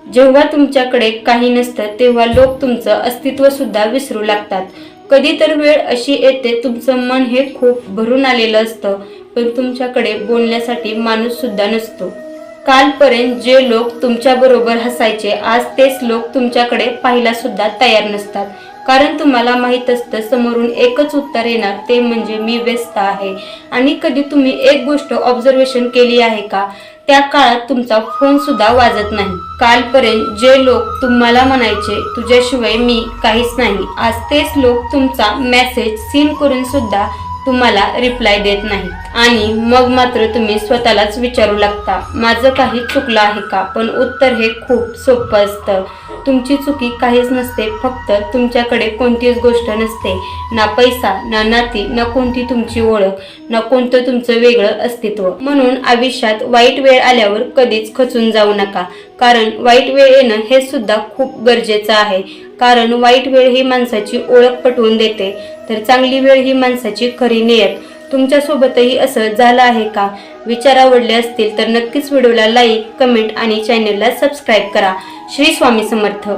जेव्हा तुमच्याकडे काही नसतं तेव्हा लोक तुमचं अस्तित्व सुद्धा विसरू लागतात। कधी तर वेळ अशी येते तुमचं मन हे खूप भरून आलेलं असतं, पण तुमच्याकडे बोलण्यासाठी माणूस सुद्धा नसतो। कालपर्यंत जे लोक तुमच्या बरोबर हसायचे, आज तेच लोक तुमच्याकडे पाहायला सुद्धा तयार नसतात। कारण तुम्हाला माहित असतं समोरून एकच उत्तर येणार, ते म्हणजे मी व्यस्त आहे। आणि कधी तुम्ही एक गोष्ट ऑब्झर्वेशन केली आहे का, त्या काळात तुमचा फोन सुद्धा वाजत नाही। कालपर्यंत जे लोक तुम्हाला म्हणायचे तुझ्याशिवाय मी काहीच नाही, आज तेच लोक तुमचा मेसेज सीन करून सुद्धा तुम्हाला रिप्लाय देत नाही। आणि मग मात्र तुम्ही स्वतःलाच विचारू लागता, माझं काही चुकलं आहे का? पण उत्तर हे खूप सोपं असतं, तुमची चुकी काहीच नसते, फक्त तुमच्याकडे कोणतीच गोष्ट नसते, ना पैसा, ना नाती, ना कोणती तुमची ओळख, ना कोणतं तुमचं वेगळं अस्तित्व। म्हणून आयुष्यात वाईट वेळ आल्यावर कधीच खचून जाऊ नका, कारण वाईट वेळ येणं हे सुद्धा खूप गरजेचं आहे। कारण वाईट वेळ ही माणसाची ओळख पटवून देते, तर चांगली वेळ ही माणसाची खरी नियत। तुमच्यासोबतही असं झालं आहे का? विचार आवडले असतील तर नक्कीच व्हिडिओला लाईक, कमेंट आणि चॅनलला सबस्क्राईब करा। श्री स्वामी समर्थ।